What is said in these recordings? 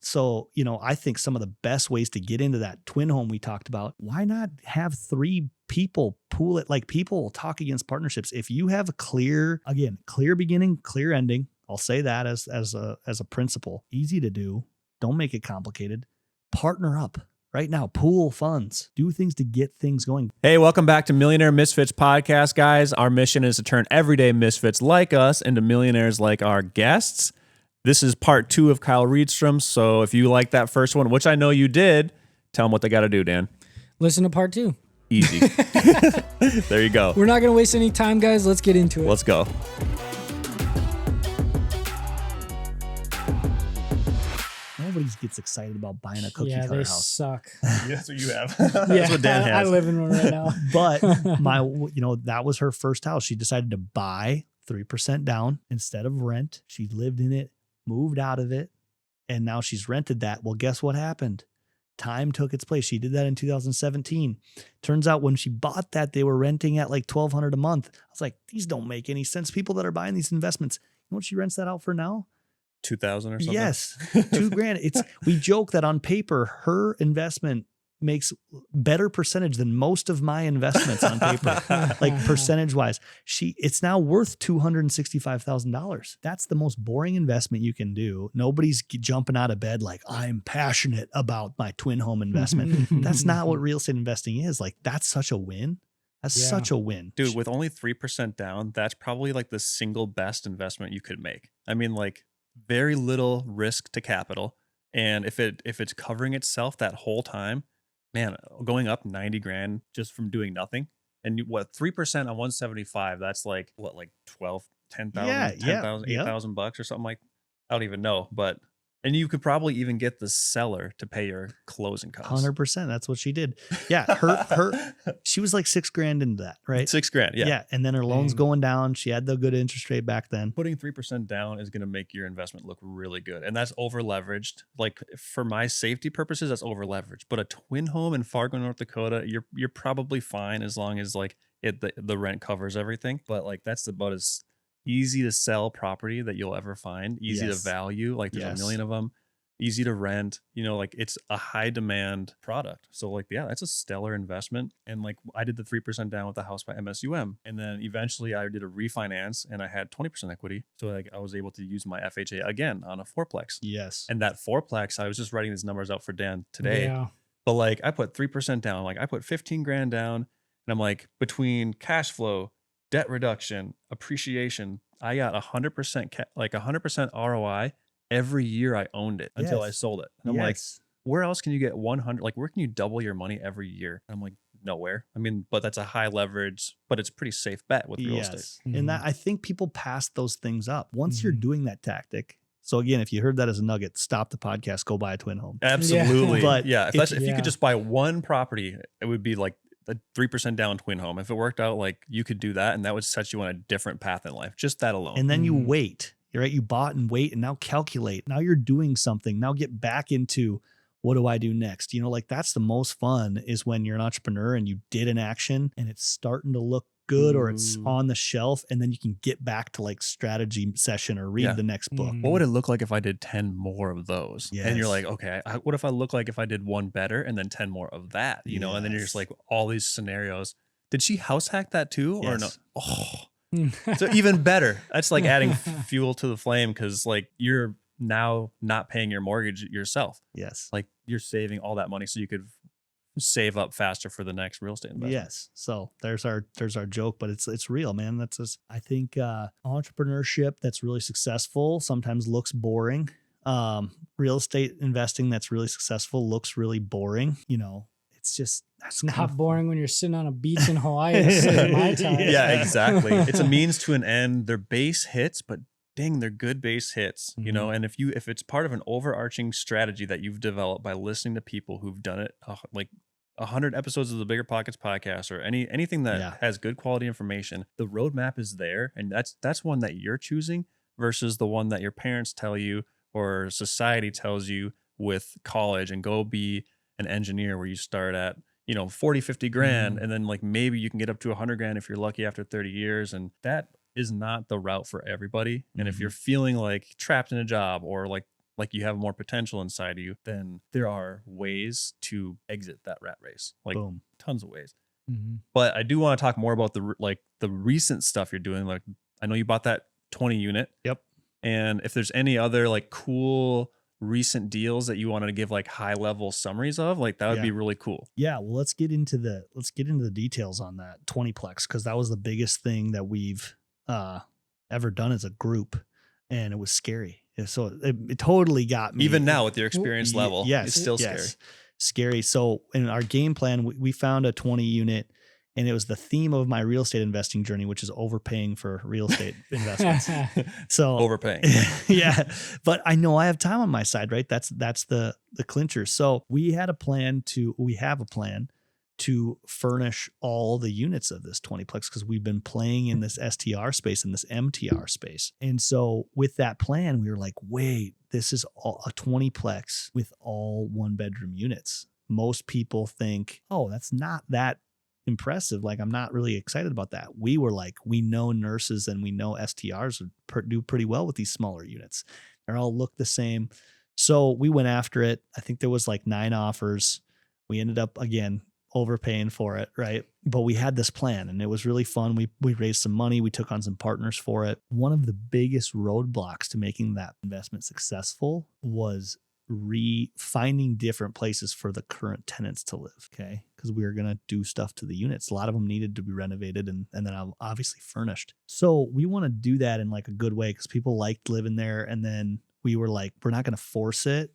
So, I think some of the best ways to get into that twin home we talked about, why not have 3 people pool it? Like, people will talk against partnerships. If you have a clear beginning, clear ending, I'll say that as a principle, easy to do. Don't make it complicated. Partner up right now, pool funds, do things to get things going. Hey, welcome back to Millionaire Misfits podcast, guys. Our mission is to turn everyday misfits like us into millionaires like our guests. This is part 2 of Kyle Reedstrom. So if you like that first one, which I know you did, tell them what they got to do, Dan. Listen to part 2. Easy. There you go. We're not going to waste any time, guys. Let's get into it. Let's go. Nobody gets excited about buying a cookie yeah, cutter they house. suck. Yeah, that's what you have. Yeah, That's what Dan has. I live in one right now. But that was her first house. She decided to buy 3% down instead of rent. She lived in it, moved out of it, and now she's rented that. Well, guess what happened? Time took its place. She did that in 2017. Turns out when she bought that, they were renting at like $1,200 a month. I was like, these don't make any sense. People that are buying these investments, you know what she rents that out for now? 2,000 or something? Yes, $2,000. We joke that on paper, her investment makes better percentage than most of my investments on paper, like percentage wise. It's now worth $265,000. That's the most boring investment you can do. Nobody's jumping out of bed like, I'm passionate about my twin home investment. That's not what real estate investing is. Like, that's such a win. That's such a win. Dude, with only 3% down, that's probably like the single best investment you could make. I mean, like, very little risk to capital. And if it's covering itself that whole time, man, going up 90 grand just from doing nothing. And 3% on 175, that's like 12, 10,000, 10,000, 8,000 bucks or something like, I don't even know. And you could probably even get the seller to pay your closing costs. 100%. That's what she did. Yeah. She was like $6,000 into that, right? $6,000. Yeah. Yeah. And then her loan's going down. She had the good interest rate back then. Putting 3% down is going to make your investment look really good. And that's over leveraged. Like, for my safety purposes, that's over leveraged. But a twin home in Fargo, North Dakota, you're probably fine as long as like the rent covers everything. But like, that's about as easy to sell property that you'll ever find, easy to value. Like, there's a million of them, easy to rent, like, it's a high demand product. So like, yeah, that's a stellar investment. And like, I did the 3% down with the house by MSUM. And then eventually I did a refinance and I had 20% equity. So like, I was able to use my FHA again on a 4-plex. Yes. And that 4-plex, I was just writing these numbers out for Dan today. Yeah. But like, I put 3% down, like I put 15 grand down, and I'm like, between cash flow, debt reduction, appreciation, I got 100% ROI every year I owned it until I sold it. And I'm like, where else can you get 100? Like, where can you double your money every year? And I'm like, nowhere. I mean, but that's a high leverage, but it's a pretty safe bet with real estate. And that, I think people pass those things up once you're doing that tactic. So again, if you heard that as a nugget, stop the podcast, go buy a twin home. Absolutely. But yeah, if you could just buy one property, it would be like a 3% down twin home. If it worked out, like, you could do that, and that would set you on a different path in life. Just that alone. And then you wait, right? You bought and wait, and now calculate. Now you're doing something. Now get back into, what do I do next? Like, that's the most fun, is when you're an entrepreneur and you did an action and it's starting to look good, or it's on the shelf, and then you can get back to like strategy session or read the next book. What would it look like if I did 10 more of those? Yes. And you're like, okay, what if I look like if I did one better and then 10 more of that, and then you're just like, all these scenarios. Did she house hack that too? Or no? Oh, so even better. That's like adding fuel to the flame, because like, you're now not paying your mortgage yourself. Yes. Like, you're saving all that money so you could save up faster for the next real estate investment. Yes. So there's our joke, but it's real, man. I think entrepreneurship that's really successful sometimes looks boring. Real estate investing that's really successful looks really boring. It's just, that's not boring when you're sitting on a beach in Hawaii. My time. Yeah, exactly. It's a means to an end. They're base hits, but dang, they're good base hits, and if it's part of an overarching strategy that you've developed by listening to people who've done it, like 100 episodes of the Bigger Pockets podcast, or anything that has good quality information, the roadmap is there. And that's one that you're choosing versus the one that your parents tell you or society tells you with college, and go be an engineer, where you start at 40, 50 grand. And then like, maybe you can get up to 100 grand if you're lucky after 30 years. And that is not the route for everybody. And if you're feeling like trapped in a job, or like like you have more potential inside of you, then there are ways to exit that rat race. Like Boom. tons of ways. Mm-hmm. But I do want to talk more about the recent stuff you're doing. Like I know you bought that 20 unit. Yep. And if there's any other like cool recent deals that you wanted to give like high level summaries of, like that would be really cool. Yeah. Well, let's get into the details on that 20plex, because that was the biggest thing that we've ever done as a group, and it was scary. So it totally got me. Even now with your experience level, yes, it's still scary. Scary. So in our game plan, we found a 20 unit, and it was the theme of my real estate investing journey, which is overpaying for real estate investments. So Overpaying. Yeah. But I know I have time on my side, right? That's the clincher. So we have a plan to furnish all the units of this 20plex, because we've been playing in this STR space and this MTR space. And so with that plan, we were like, wait, this is all a 20plex with all 1-bedroom units. Most people think, oh, that's not that impressive. Like, I'm not really excited about that. We were like, we know nurses and we know STRs would do pretty well with these smaller units. They all look the same. So we went after it. I think there was like 9 offers. We ended up, again, overpaying for it, right? But we had this plan and it was really fun. We raised some money. We took on some partners for it. One of the biggest roadblocks to making that investment successful was finding different places for the current tenants to live, okay? Because we were going to do stuff to the units. A lot of them needed to be renovated and then obviously furnished. So we want to do that in like a good way, because people liked living there. And then we were like, we're not going to force it.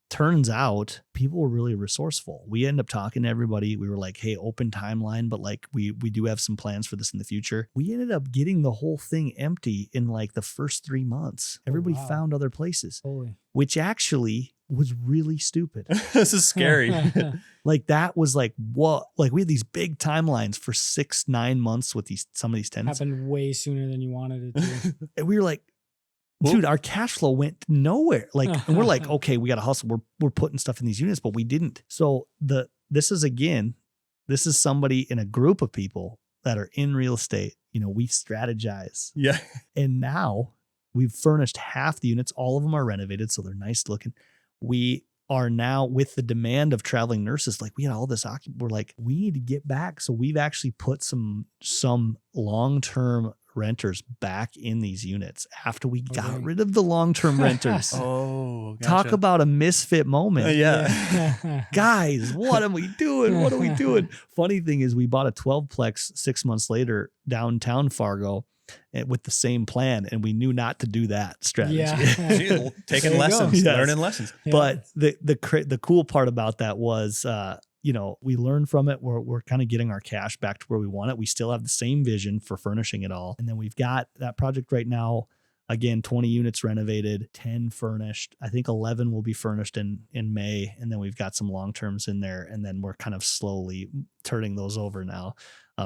Turns out people were really resourceful. We ended up talking to everybody. We were like, hey, open timeline, but like we do have some plans for this in the future. We ended up getting the whole thing empty in like the first 3 months. Everybody found other places, which actually was really stupid. This is scary. Like that was like, what? Like we had these big timelines for 6-9 months with some of these tenants. Happened way sooner than you wanted it to. And we were like, dude, our cash flow went nowhere. Like, and we're like, okay, we got to hustle. We're putting stuff in these units, but we didn't. So this is somebody in a group of people that are in real estate. You know, we strategize. Yeah. And now we've furnished half the units. All of them are renovated, so they're nice looking. We are now, with the demand of traveling nurses, like we had all this, we're like, we need to get back. So we've actually put some long-term renters back in these units after we got rid of the long-term renters. Oh, gotcha. Talk about a misfit moment. Yeah. Guys, what are we doing? What are we doing? Funny thing is, we bought a 12plex 6 months later downtown Fargo with the same plan, and we knew not to do that strategy. Yeah. Taking lessons, learning lessons. Yeah. But the cool part about that was, we learned from it. We're kind of getting our cash back to where we want it. We still have the same vision for furnishing it all. And then we've got that project right now. Again, 20 units renovated, 10 furnished. I think 11 will be furnished in May. And then we've got some long-terms in there. And then we're kind of slowly turning those over now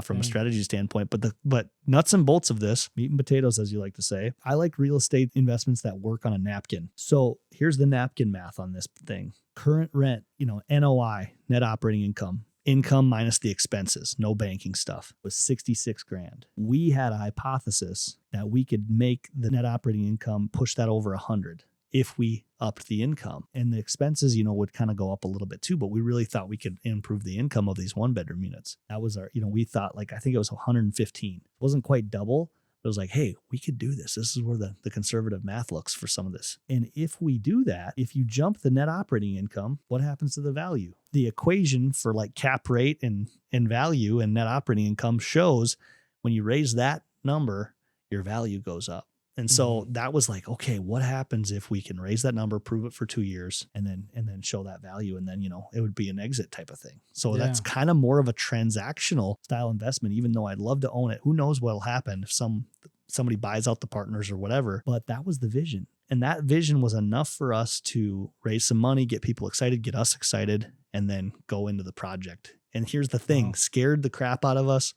from a strategy standpoint. But nuts and bolts of this, meat and potatoes, as you like to say, I like real estate investments that work on a napkin. So here's the napkin math on this thing. Current rent, NOI, net operating income minus the expenses, no banking stuff, was $66,000. We had a hypothesis that we could make the net operating income, push that over 100 if we upped the income, and the expenses, would kind of go up a little bit too. But we really thought we could improve the income of these 1-bedroom units. That was our, we thought, I think it was 115. It wasn't quite double. It was like, hey, we could do this. This is where the conservative math looks for some of this. And if we do that, if you jump the net operating income, what happens to the value? The equation for cap rate and value and net operating income shows when you raise that number, your value goes up. And so that was like, okay, what happens if we can raise that number, prove it for 2 years, and then show that value, and then it would be an exit type of thing. So that's kind of more of a transactional style investment. Even though I'd love to own it, who knows what'll happen if somebody buys out the partners or whatever. But that was the vision, and that vision was enough for us to raise some money, get people excited, get us excited, and then go into the project. And here's the thing: scared the crap out of us.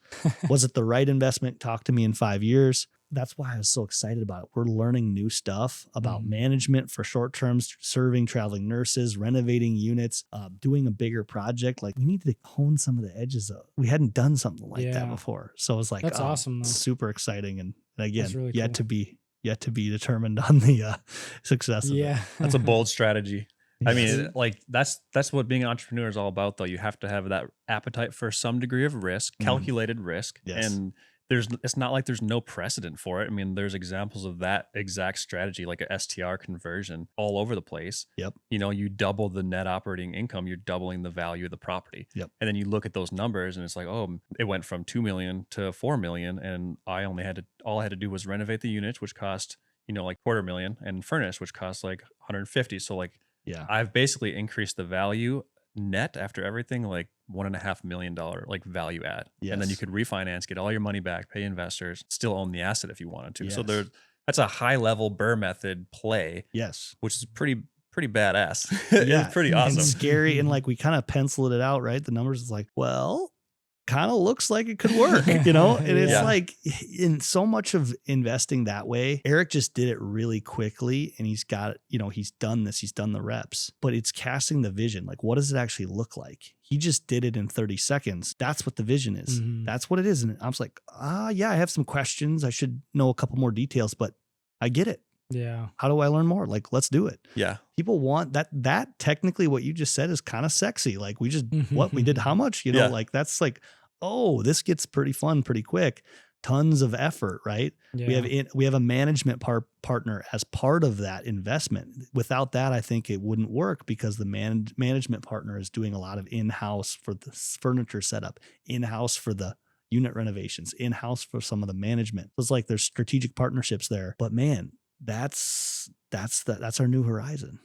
Was it the right investment? Talk to me in 5 years. That's why I was so excited about it. We're learning new stuff about management for short terms, serving traveling nurses, renovating units, doing a bigger project. Like, we need to hone some of the edges of. We hadn't done something like that before. So it was like, that's awesome, though. Super exciting. And again, really yet cool. to yet to be determined on the success of it. Yeah. That's a bold strategy. I Yes. mean, like that's what being an entrepreneur is all about, though. You have to have that appetite for some degree of risk, calculated risk, Yes. and it's not like there's no precedent for it. I mean, there's examples of that exact strategy, like a STR conversion, all over the place. Yep. You know, you double the net operating income, you're doubling the value of the property. Yep. And then you look at those numbers, and it's like, oh, it went from 2 million to 4 million, and all I had to do was renovate the units, which cost like $250,000, and furnish, which cost like 150. So like, Yeah. I've basically increased the value net after everything, like $1.5 million like value add. Yes. And then you could refinance, get all your money back, pay investors, still own the asset if you wanted to. So Yes. that's a high level Burr method play, Yes. which is pretty badass. Yeah. It's pretty And awesome. scary. And like we kind of penciled it out, right? The numbers is like, well, kind of looks like it could work, And it's Yeah. like in so much of investing that way, Eric just did it really quickly and he's got it, he's done this, he's done the reps, but it's casting the vision. Like, what does it actually look like? He just did it in 30 seconds. That's what the vision is. Mhm. That's what it is. And I was like, yeah, I have some questions. I should know a couple more details, but I get it. Yeah. How do I learn more? Like, let's do it. Yeah. People want that technically what you just said is kind of sexy. Like we did how much, Yeah. like that's like, oh, this gets pretty fun pretty quick. Tons of effort, right? Yeah. We have a management partner as part of that investment. Without that, I think it wouldn't work because the management partner is doing a lot of in-house for the furniture setup, in-house for the unit renovations, in-house for some of the management. It's like there's strategic partnerships there. But man, that's our new horizon.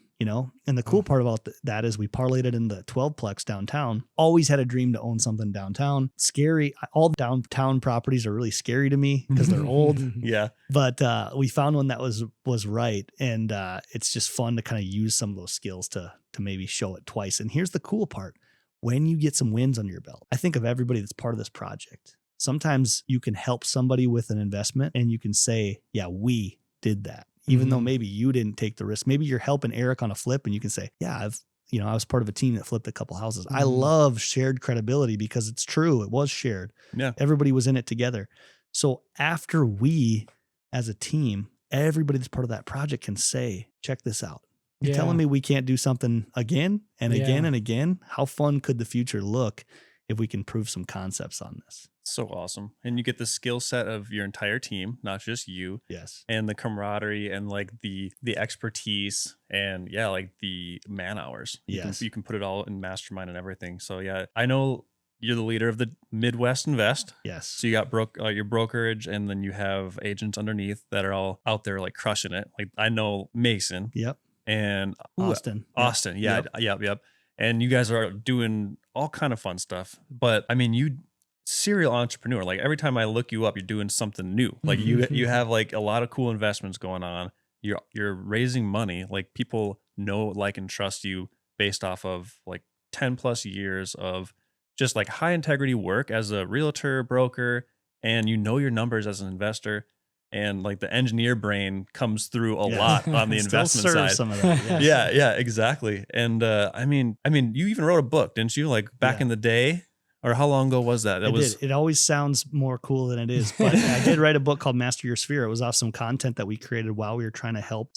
And the cool part about that is we parlayed it in the 12-plex downtown. Always had a dream to own something downtown. Scary. All downtown properties are really scary to me because they're old. Yeah. But we found one that was right. And it's just fun to kind of use some of those skills to maybe show it twice. And here's the cool part. When you get some wins under your belt, I think of everybody that's part of this project. Sometimes you can help somebody with an investment and you can say, yeah, we did that. Even though maybe you didn't take the risk. Maybe you're helping Eric on a flip and you can say, yeah, I was part of a team that flipped a couple houses. I love shared credibility because it's true. It was shared. Yeah. Everybody was in it together. So after we, as a team, everybody that's part of that project can say, check this out. You're telling me we can't do something again and again and again? How fun could the future look if we can prove some concepts on this? So awesome. And you get the skill set of your entire team, not just you. Yes. And the camaraderie and like the expertise and like the man hours. Yes. You can put it all in mastermind and everything. So yeah, I know you're the leader of the Midwest Invest. Yes. So you got your brokerage, and then you have agents underneath that are all out there like crushing it. Like I know Mason. Yep. And Austin. Austin. Yeah. Yep. And you guys are doing all kind of fun stuff. But I mean, you serial entrepreneur. Like every time I look you up, you're doing something new. Like you have like a lot of cool investments going on. You're raising money. Like people know, like, and trust you based off of like 10 plus years of just like high integrity work as a realtor, broker, and your numbers as an investor. And like the engineer brain comes through a lot on the investment side. Some of that. Yeah, exactly. And I mean, you even wrote a book, didn't you? Like back in the day. Or how long ago was that? It always sounds more cool than it is. But I did write a book called Master Your Sphere. It was off some content that we created while we were trying to help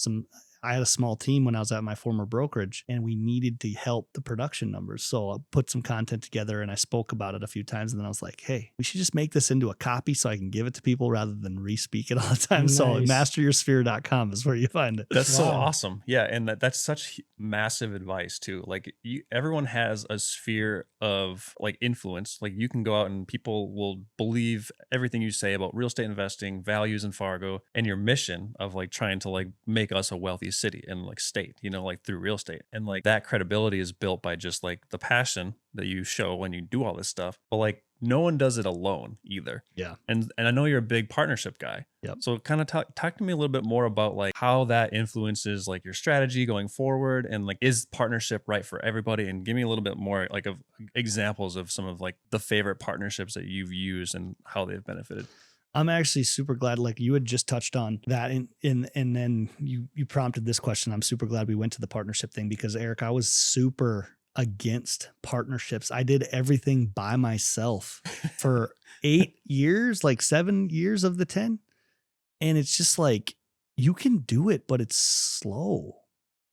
I had a small team when I was at my former brokerage and we needed to help the production numbers. So I put some content together and I spoke about it a few times. And then I was like, hey, we should just make this into a copy so I can give it to people rather than re-speak it all the time. Nice. So masteryoursphere.com is where you find it. That's so Wow. awesome. Yeah. And that's such massive advice too. Like everyone has a sphere of like influence. Like you can go out and people will believe everything you say about real estate investing, values in Fargo, and your mission of like trying to like make us a wealthy city and like state, like through real estate. And like that credibility is built by just like the passion that you show when you do all this stuff. But like no one does it alone either. Yeah. And I know you're a big partnership guy. Yep. So kind of talk to me a little bit more about like how that influences like your strategy going forward, and like is partnership right for everybody? And give me a little bit more like of examples of some of like the favorite partnerships that you've used and how they've benefited. I'm actually super glad, like you had just touched on that and then you prompted this question. I'm super glad we went to the partnership thing because Eric, I was super against partnerships. I did everything by myself for 8 years, like 7 years of the 10. And it's just like, you can do it, but it's slow.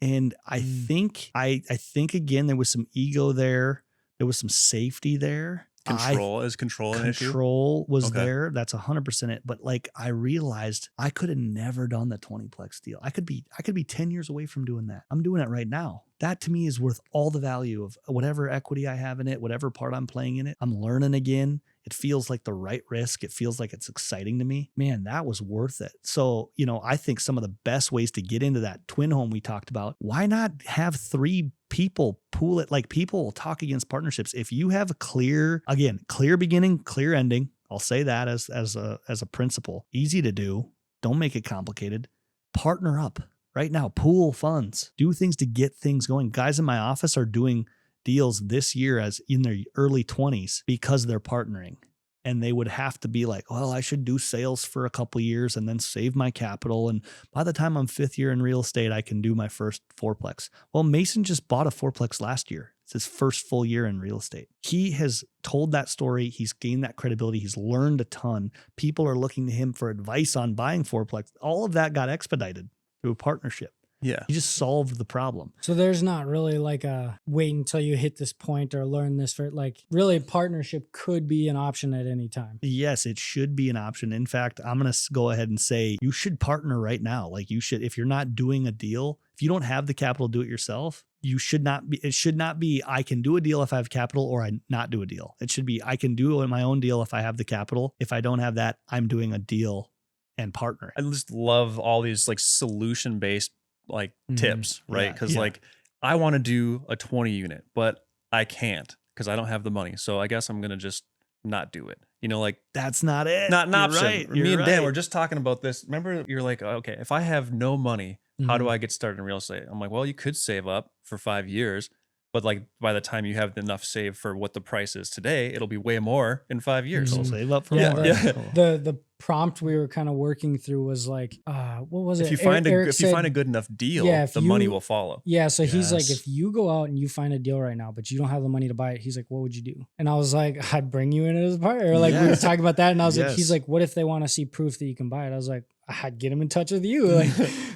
And I think again, there was some ego there. There was some safety there. Control an issue? Control was there. That's 100% it. But like, I realized I could have never done the 20plex deal. I could be 10 years away from doing that. I'm doing it right now. That to me is worth all the value of whatever equity I have in it, whatever part I'm playing in it. I'm learning again. It feels like the right risk. It feels like it's exciting to me. Man, that was worth it. So, I think some of the best ways to get into that twin home we talked about, why not have 3 people pool it? Like, people will talk against partnerships. If you have a clear beginning, clear ending, I'll say that as a principle, easy to do. Don't make it complicated. Partner up right now, pool funds, do things to get things going. Guys in my office are doing deals this year as in their early 20s because they're partnering, and they would have to be like, well, I should do sales for a couple years and then save my capital. And by the time I'm 5th year in real estate, I can do my first 4plex. Well, Mason just bought a 4plex last year. It's his first full year in real estate. He has told that story. He's gained that credibility. He's learned a ton. People are looking to him for advice on buying 4plex. All of that got expedited through a partnership. Yeah. He just solved the problem. So there's not really like a wait until you hit this point or learn this for, like, really partnership could be an option at any time. Yes, it should be an option. In fact, I'm going to go ahead and say you should partner right now. Like, you should, if you're not doing a deal, if you don't have the capital to do it yourself, it should not be, I can do a deal if I have capital, or I not do a deal. It should be, I can do my own deal if I have the capital. If I don't have that, I'm doing a deal and partnering. I just love all these like solution-based like tips, right? Because like, I want to do a 20 unit, but I can't because I don't have the money. So I guess I'm going to just not do it. Like, that's not it. Not an option. Right. Me and Dan were just talking about this. Remember, you're like, okay, if I have no money, how do I get started in real estate? I'm like, well, you could save up for 5 years, but like by the time you have enough saved for what the price is today, it'll be way more in 5 years. So save up for Yeah, more. the prompt we were kind of working through was like, what was it? If you find a good enough deal, the money will follow. Yeah. So he's like, if you go out and you find a deal right now, but you don't have the money to buy it, he's like, what would you do? And I was like, I'd bring you in as a partner. Or like, we were talking about that. And I was like, he's like, what if they want to see proof that you can buy it? I was like, I'd get him in touch with you. Like,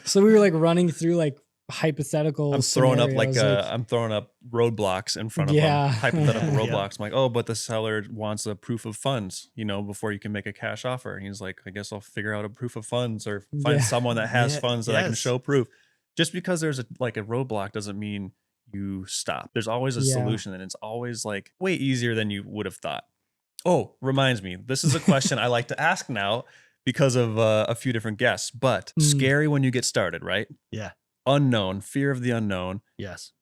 so we were like running through like hypothetical I'm throwing up I'm throwing up roadblocks in front of them, hypothetical roadblocks. I'm like, oh, but the seller wants a proof of funds, before you can make a cash offer. And he's like, I guess I'll figure out a proof of funds or find someone that has funds that I can show proof. Just because there's a roadblock doesn't mean you stop. There's always a solution, and it's always like way easier than you would have thought. Oh, reminds me, this is a question I like to ask now because of a few different guests, but scary when you get started, right? Yeah. Unknown, fear of the unknown. Yes.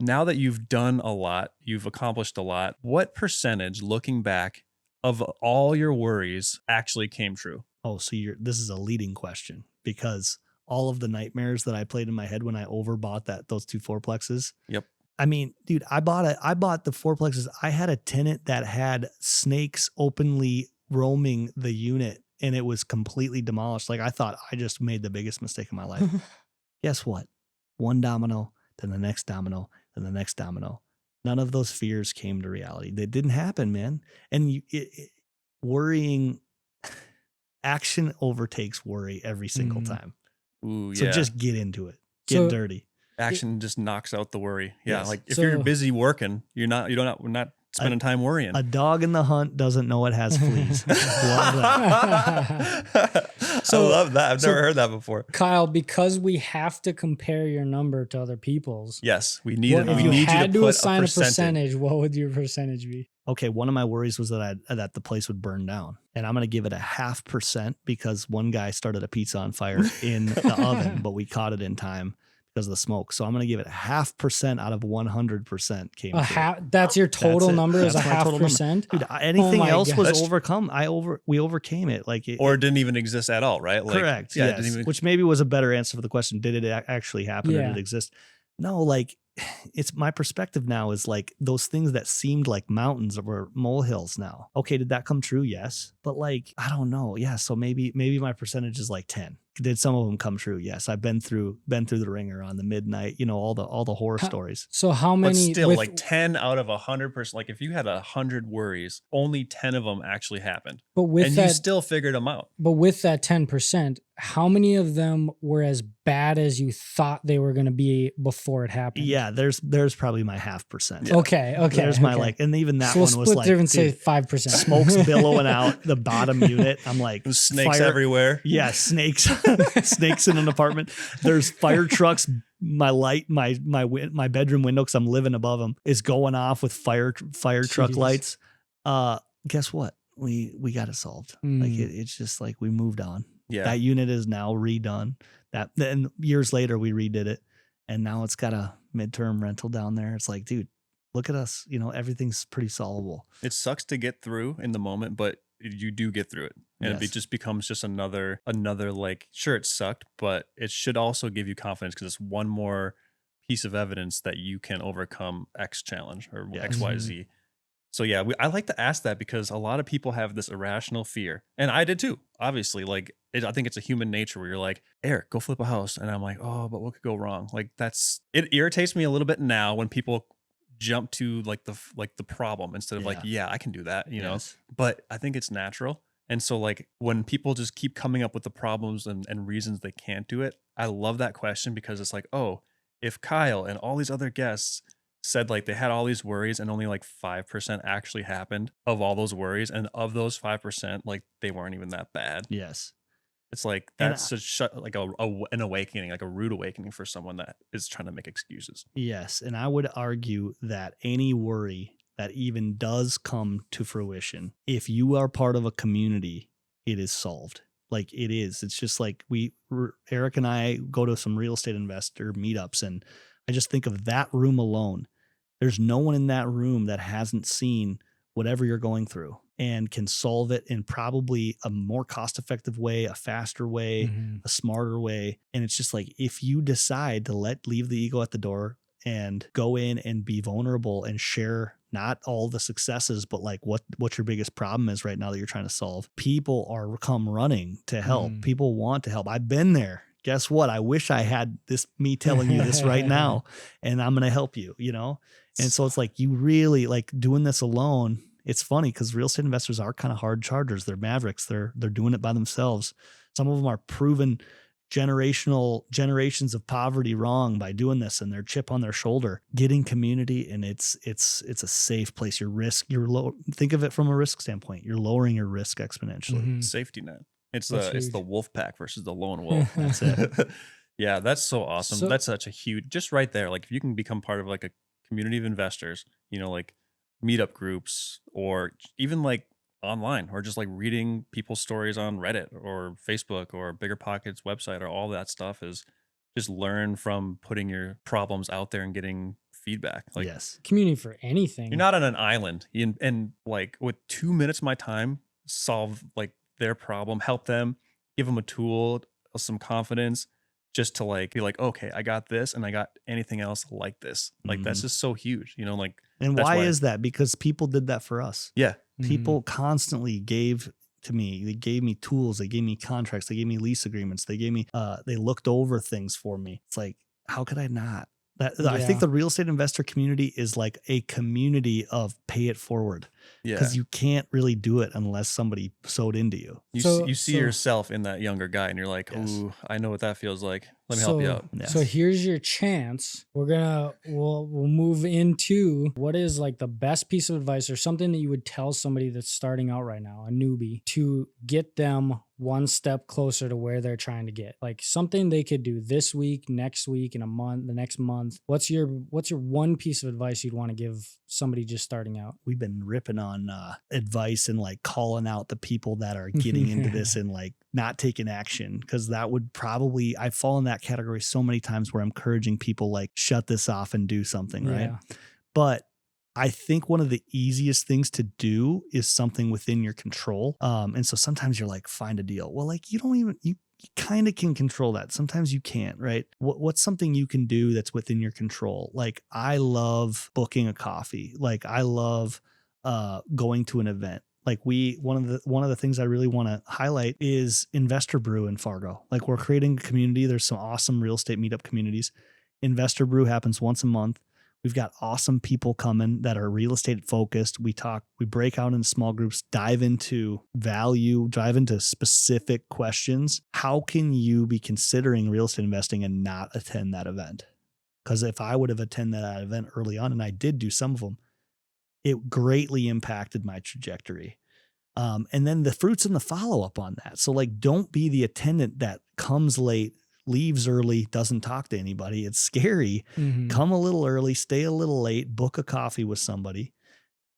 Now that you've done a lot, you've accomplished a lot, what percentage, looking back, of all your worries actually came true? Oh, so this is a leading question, because all of the nightmares that I played in my head when I overbought those 2 4plexes. Yep. I mean, dude, I bought the 4plexes. I had a tenant that had snakes openly roaming the unit, and it was completely demolished. Like, I thought I just made the biggest mistake of my life. Guess what? One domino, then the next domino, then the next domino. None of those fears came to reality. They didn't happen, man. And worrying, action overtakes worry every single time. Ooh, so just get into it. Get dirty. Action just knocks out the worry. Yeah, yes. Like if you're busy working, we're not spending time worrying. A dog in the hunt doesn't know it has fleas. Love that. I love that. I've never heard that before. Kyle, because we have to compare your number to other people's. Yes, we need. If you had to assign a percentage, what would your percentage be? Okay, one of my worries was that the place would burn down, and I'm going to give it a 0.5% because one guy started a pizza on fire in the oven, but we caught it in time because of the smoke. So I'm going to give it 0.5% out of 100% came. That's your total number is 0.5%. Dude, anything else was overcome. We overcame it. Or it didn't even exist at all, right? Like, correct. Yeah, yes. Which maybe was a better answer for the question. Did it actually happen or did it exist? No, like it's my perspective now is like those things that seemed like mountains were molehills now. Okay, did that come true? Yes. But like, I don't know. Yeah. So maybe my percentage is like 10. Did some of them come true? Yes. I've been through the ringer on the midnight, all the horror stories. So how But many? still, like 10 out of 100%. Like if you had 100 worries, only 10 of them actually happened. But with and that, you still figured them out. But with that 10%, how many of them were as bad as you thought they were going to be before it happened? Yeah, there's probably my 0.5%. Yeah. Okay. There's my like, and even that so one we'll was split like, difference, say dude, 5%. smoke's billowing out the bottom unit. I'm like, There's snakes everywhere. Yeah, snakes, snakes in an apartment. There's fire trucks. My light, my bedroom window, because I'm living above them, is going off with fire truck lights. Guess what? We got it solved. Like it's just like we moved on. Yeah. That unit is now redone. Then years later we redid it, and now it's got a midterm rental down there. It's like, dude, look at us. Everything's pretty solvable. It sucks to get through in the moment, but you do get through it. And it just becomes just another like, sure, it sucked, but it should also give you confidence because it's one more piece of evidence that you can overcome X challenge or X, Y, Z. So yeah, I like to ask that because a lot of people have this irrational fear, and I did too. Obviously, like I think it's a human nature where you're like, Eric, go flip a house, and I'm like, oh, but what could go wrong? Like it irritates me a little bit now when people jump to like the problem instead of like, yeah, I can do that, you know. But I think it's natural, and so like when people just keep coming up with the problems and reasons they can't do it, I love that question because it's like, oh, if Kyle and all these other guests said like they had all these worries and only like 5% actually happened of all those worries, and of those 5%, like they weren't even that bad. Yes. It's like that's like an awakening, like a rude awakening for someone that is trying to make excuses. Yes, and I would argue that any worry that even does come to fruition, if you are part of a community, it is solved. Like it is. It's just like Eric and I go to some real estate investor meetups, and I just think of that room alone. There's no one in that room that hasn't seen whatever you're going through and can solve it in probably a more cost-effective way, a faster way, a smarter way. And it's just like, if you decide to leave the ego at the door and go in and be vulnerable and share not all the successes, but like what your biggest problem is right now that you're trying to solve, people are come running to help. People want to help. I've been there. Guess what? I wish I had me telling you this right now, and I'm going to help you, And so it's like, you really like doing this alone. It's funny because real estate investors are kind of hard chargers. They're mavericks. They're doing it by themselves. Some of them are proven generations of poverty wrong by doing this, and their chip on their shoulder, getting community. And it's a safe place. Think of it from a risk standpoint. You're lowering your risk exponentially. Safety net. It's the wolf pack versus the lone wolf. That's it. Yeah, that's so awesome. So, that's such a huge, just right there. Like if you can become part of like a community of investors, like meetup groups, or even like online, or just like reading people's stories on Reddit or Facebook or Bigger Pockets website, or all that stuff, is just learn from putting your problems out there and getting feedback. Like, yes, community for anything. You're not on an island, and like with 2 minutes of my time, solve like their problem, help them, give them a tool, some confidence, just to like be like, okay, I got this, and I got anything else like this. Like that's just so huge, like. And why is that? Because people did that for us. Yeah. People constantly gave to me. They gave me tools. They gave me contracts. They gave me lease agreements. They gave me, they looked over things for me. It's like, how could I not? I think the real estate investor community is like a community of pay it forward. Yeah. Because you can't really do it unless somebody sewed into you. You see yourself in that younger guy, and you're like, ooh, I know what that feels like. Let me help you out. Yes. So here's your chance. We'll move into what is like the best piece of advice or something that you would tell somebody that's starting out right now, a newbie, to get them one step closer to where they're trying to get. Like something they could do this week, next week, in a month, the next month. What's your one piece of advice you'd want to give somebody just starting out? We've been ripping on advice and like calling out the people that are getting into this and like not taking action, because that would probably, I fall in that category so many times where I'm encouraging people like shut this off and do something, right? But I think one of the easiest things to do is something within your control. And so sometimes you're like, find a deal. Well, like you kind of can control that. Sometimes you can't, right? What's something you can do that's within your control? Like I love booking a coffee. Like I love going to an event. Like one of the things I really want to highlight is Investor Brew in Fargo. Like we're creating a community. There's some awesome real estate meetup communities. Investor Brew happens once a month. We've got awesome people coming that are real estate focused. We break out into small groups, dive into value, dive into specific questions. How can you be considering real estate investing and not attend that event? Because if I would have attended that event early on, and I did do some of them, it greatly impacted my trajectory. And then the fruits and the follow-up on that. So like, don't be the attendant that comes late, leaves early, doesn't talk to anybody. It's scary. Mm-hmm. Come a little early, stay a little late, book a coffee with somebody.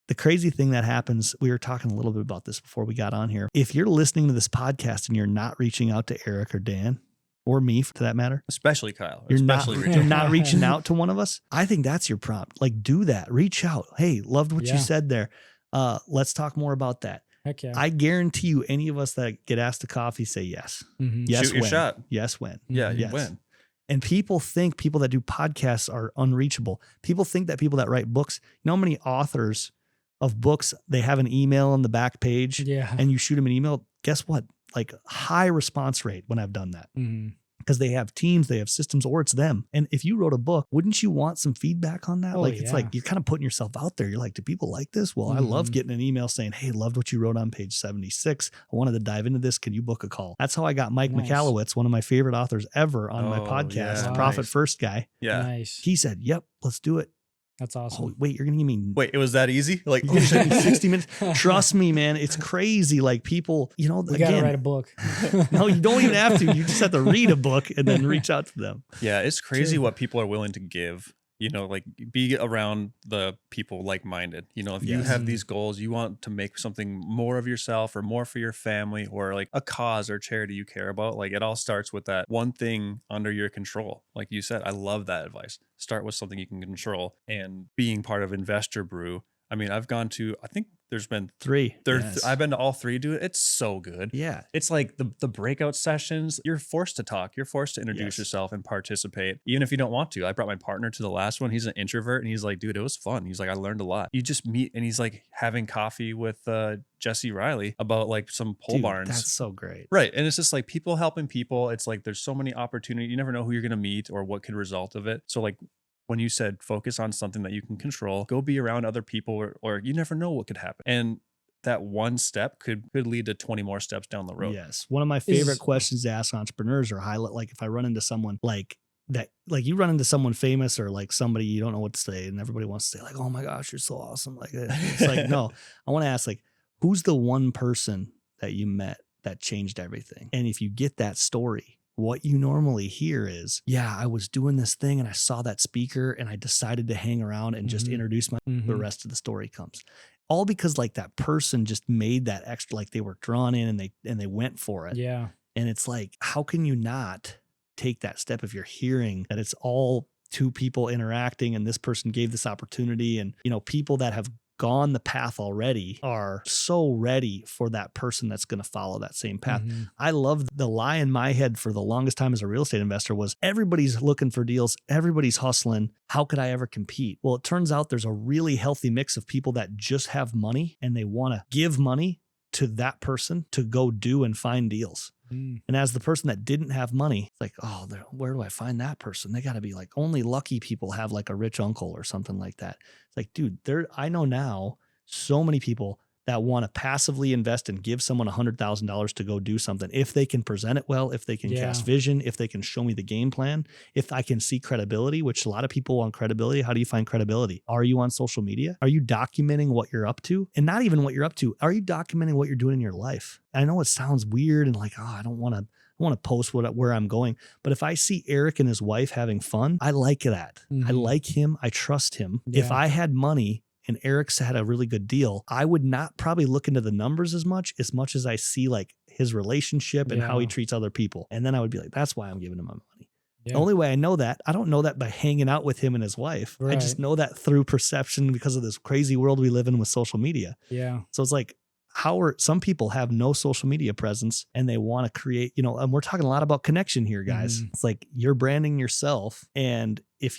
The crazy thing that happens, we were talking a little bit about this before we got on here. If you're listening to this podcast and you're not reaching out to Eric or Dan or me for that matter, especially Kyle, you're not reaching out to one of us. I think that's your prompt. Like do that, reach out. Hey, loved what you said there. Let's talk more about that. Heck yeah. I guarantee you any of us that get asked to coffee say yes. Mm-hmm. Yes, shoot your shot. Yes, when. Yeah, you yes. win. And people think people that do podcasts are unreachable. People think that people that write books, you know how many authors of books, they have an email on the back page and you shoot them an email. Guess what? Like high response rate when I've done that. Mm-hmm. Because they have teams, they have systems, or it's them. And if you wrote a book, wouldn't you want some feedback on that? It's like you're kind of putting yourself out there. You're like, do people like this? Well, I love getting an email saying, hey, loved what you wrote on page 76. I wanted to dive into this. Can you book a call? That's how I got Mike McAllowitz, one of my favorite authors ever, on my podcast, Profit First Guy. Yeah. Nice. He said, yep, let's do it. That's awesome. Oh, wait, you're going to give me... Wait, it was that easy? Like, you're going to give me 60 minutes? Trust me, man. It's crazy. Like people, you know, we got to write a book. No, you don't even have to. You just have to read a book and then reach out to them. Yeah, it's crazy what people are willing to give. You know, like be around the people like-minded. You know, if you have these goals, you want to make something more of yourself or more for your family or like a cause or charity you care about. Like it all starts with that one thing under your control. Like you said, I love that advice. Start with something you can control, and being part of Investor Brew. I mean, I've gone to, I think there's been three. I've been to all three, dude. It's so good. Yeah. It's like the breakout sessions, you're forced to talk. You're forced to introduce yourself and participate, even if you don't want to. I brought my partner to the last one. He's an introvert and he's like, dude, it was fun. He's like, I learned a lot. You just meet and he's like having coffee with Jesse Riley about like some pole barns. That's so great. Right. And it's just like people helping people. It's like there's so many opportunities. You never know who you're going to meet or what could result of it. So like, when you said focus on something that you can control, go be around other people, or you never know what could happen. And that one step could lead to 20 more steps down the road. Yes. One of my favorite questions to ask entrepreneurs or highlight, like if I run into someone like that, like you run into someone famous or like somebody you don't know what to say and everybody wants to say like, oh my gosh, you're so awesome. Like it's like, no, I want to ask like, who's the one person that you met that changed everything? And if you get that story, what you normally hear is, yeah, I was doing this thing and I saw that speaker and I decided to hang around and just introduce the rest of the story comes. All because like that person just made that extra, like they were drawn in and they went for it. Yeah. And it's like, how can you not take that step if you're hearing that it's all two people interacting and this person gave this opportunity, and, you know, people that have gone the path already are so ready for that person that's going to follow that same path. I love the lie in my head for the longest time as a real estate investor was everybody's looking for deals. Everybody's hustling. How could I ever compete? Well, it turns out there's a really healthy mix of people that just have money and they want to give money to that person to go do and find deals. And as the person that didn't have money, it's like, oh, where do I find that person? They got to be like, only lucky people have like a rich uncle or something like that. It's like, dude, I know now so many people that want to passively invest and give someone $100,000 to go do something. If they can present it well, if they can cast vision, if they can show me the game plan, if I can see credibility, which a lot of people want credibility. How do you find credibility? Are you on social media? Are you documenting what you're up to? And not even what you're up to. Are you documenting what you're doing in your life? I know it sounds weird and like, oh, I want to post where I'm going. But if I see Eric and his wife having fun, I like that. I like him. I trust him. If I had money and Eric's had a really good deal, I would not probably look into the numbers as much as I see like his relationship and how he treats other people. And then I would be like, that's why I'm giving him my money. The only way I know that, I don't know that by hanging out with him and his wife. I just know that through perception because of this crazy world we live in with social media. Yeah. So it's like, some people have no social media presence and they want to create, and we're talking a lot about connection here, guys. It's like you're branding yourself. And if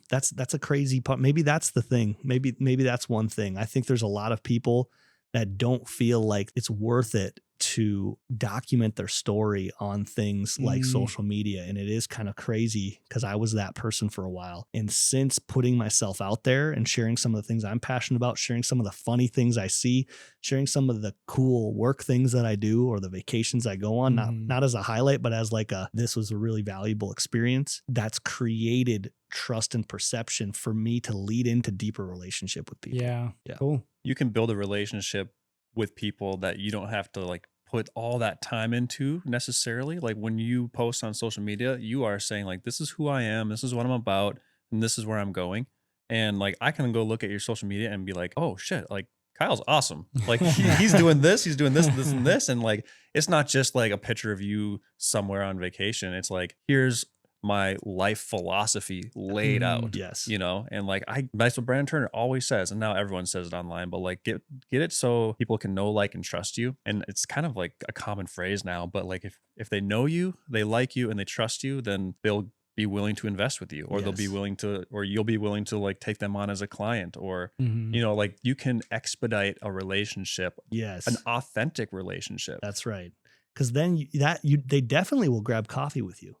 that's a crazy part. Maybe that's the thing. Maybe that's one thing. I think there's a lot of people that don't feel like it's worth it to document their story on things like social media. And it is kind of crazy because I was that person for a while. And since putting myself out there and sharing some of the things I'm passionate about, sharing some of the funny things I see, sharing some of the cool work things that I do or the vacations I go on, not as a highlight, but as like this was a really valuable experience, that's created trust and perception for me to lead into deeper relationship with people. Yeah. Cool. You can build a relationship with people that you don't have to like put all that time into necessarily. Like when you post on social media, you are saying like, this is who I am, this is what I'm about, and this is where I'm going. And like, I can go look at your social media and be like, oh shit, like Kyle's awesome. Like he's doing this, this, and this. And like, it's not just like a picture of you somewhere on vacation. It's like, here's my life philosophy laid out. Yes. And like that's what Brandon Turner always says. And now everyone says it online, but like get it so people can know, like, and trust you. And it's kind of like a common phrase now, but like if they know you, they like you, and they trust you, then they'll be willing to invest with you, or they'll be willing to, or you'll be willing to like take them on as a client, or, like you can expedite a relationship. Yes. An authentic relationship. That's right. Cause then they definitely will grab coffee with you.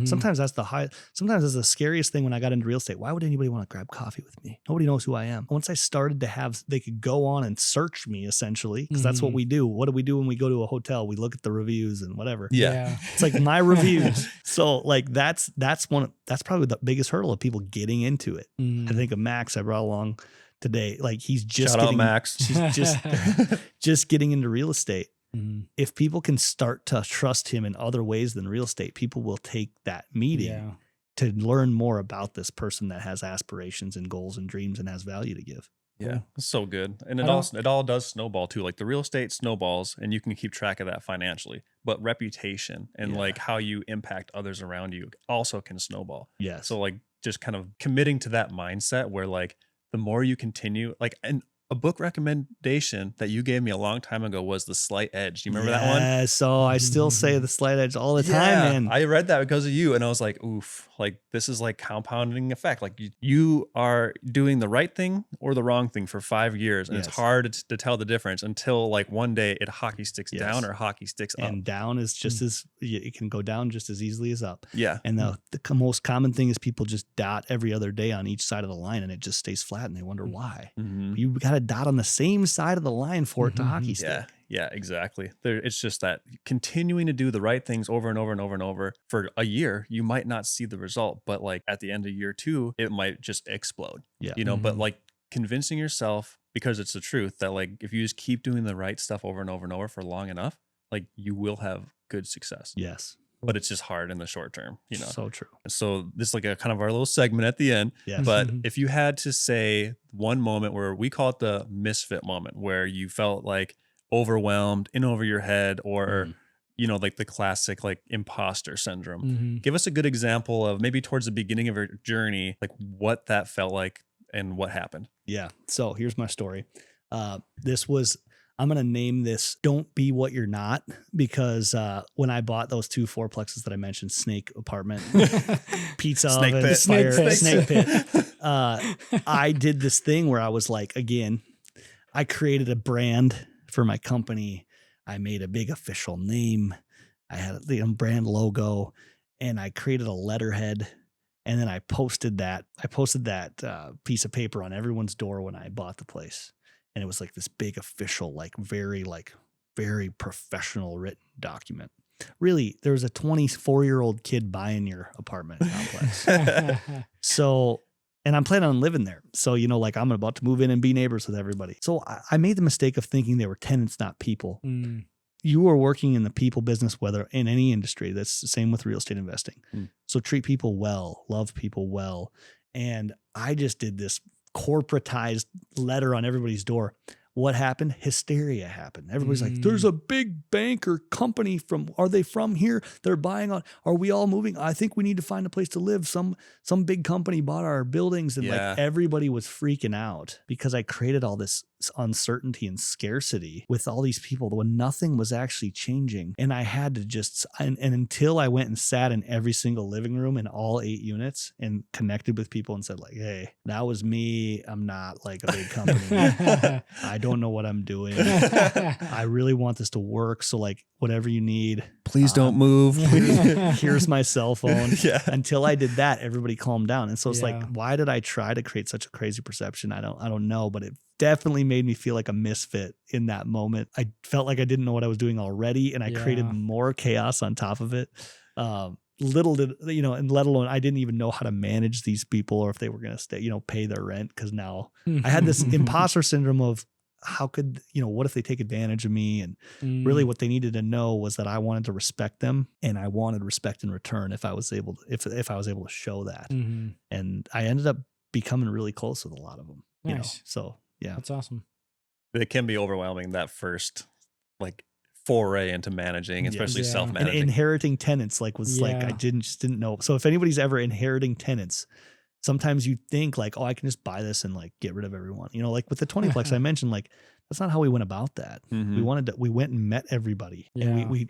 Sometimes that's the scariest thing when I got into real estate. Why would anybody want to grab coffee with me? Nobody knows who I am. Once I started to they could go on and search me essentially, because that's what we do. What do we do when we go to a hotel? We look at the reviews and whatever. Yeah. It's like my reviews. So like that's probably the biggest hurdle of people getting into it. I think of Max I brought along today. Like he's just Shout out Max. She's just getting into real estate. If people can start to trust him in other ways than real estate, people will take that meeting to learn more about this person that has aspirations and goals and dreams and has value to give. Yeah, it's so good. And it all does snowball too. Like the real estate snowballs, and you can keep track of that financially. But reputation and like how you impact others around you also can snowball. Yeah. So like just kind of committing to that mindset where like the more you continue, like, and a book recommendation that you gave me a long time ago was The Slight Edge. Do you remember that one? Yeah, so I still say The Slight Edge all the time, man. I read that because of you, and I was like, oof, like this is like compounding effect. Like you are doing the right thing or the wrong thing for 5 years, and it's hard to tell the difference until like one day it hockey sticks down or hockey sticks up. And down is just as, it can go down just as easily as up. Yeah. And the most common thing is people just dot every other day on each side of the line, and it just stays flat, and they wonder why. You got to dot on the same side of the line for it to hockey stick. Yeah, exactly. It's just that continuing to do the right things over and over and over and over for a year, you might not see the result, but like at the end of year 2, it might just explode. Yeah. But like convincing yourself, because it's the truth, that like if you just keep doing the right stuff over and over and over for long enough, like you will have good success. Yes. But it's just hard in the short term, So true. So this is like a kind of our little segment at the end. Yeah. But if you had to say one moment where we call it the misfit moment, where you felt like overwhelmed, in over your head, or like the classic like imposter syndrome. Give us a good example of maybe towards the beginning of your journey, like what that felt like and what happened. Yeah. So here's my story. I'm going to name this Don't Be What You're Not, because when I bought those 2 fourplexes that I mentioned, snake apartment, pizza snake oven, pit. snake pit. I did this thing where I was like, again, I created a brand for my company. I made a big official name. I had the brand logo, and I created a letterhead. And then I posted that piece of paper on everyone's door when I bought the place. And it was like this big official, very professional written document. Really, there was a 24-year-old kid buying your apartment complex. So, and I'm planning on living there. So, like I'm about to move in and be neighbors with everybody. So I made the mistake of thinking they were tenants, not people. You are working in the people business, whether in any industry. That's the same with real estate investing. So treat people well, love people well. And I just did this corporatized letter on everybody's door. What happened? Hysteria happened. Everybody's like, there's a big bank or company are they from here? They're buying on, are we all moving? I think we need to find a place to live. Some big company bought our buildings, and like everybody was freaking out because I created all this uncertainty and scarcity with all these people when nothing was actually changing. And I had to just, and until I went and sat in every single living room in all 8 units and connected with people and said like, hey, that was me. I'm not like a big company. I don't know what I'm doing. I really want this to work. So like whatever you need, please don't move. Here's my cell phone. Yeah. Until I did that, everybody calmed down. And so it's like, Yeah. why did I try to create such a crazy perception? I don't know, but it definitely made me feel like a misfit in that moment. I felt like I didn't know what I was doing already, and I created more chaos on top of it. Little did, and let alone I didn't even know how to manage these people or if they were going to stay, pay their rent. Cause now I had this imposter syndrome of how could, what if they take advantage of me? And really what they needed to know was that I wanted to respect them, and I wanted respect in return if I was able to, if I was able to show that. And I ended up becoming really close with a lot of them. Nice. So yeah, That's awesome. It can be overwhelming, that first like foray into managing, especially self-managing. And inheriting tenants was like, I just didn't know. So if anybody's ever inheriting tenants, sometimes you think like, oh, I can just buy this and like get rid of everyone. Like with the 20plex I mentioned, like that's not how we went about that. We went and met everybody, and we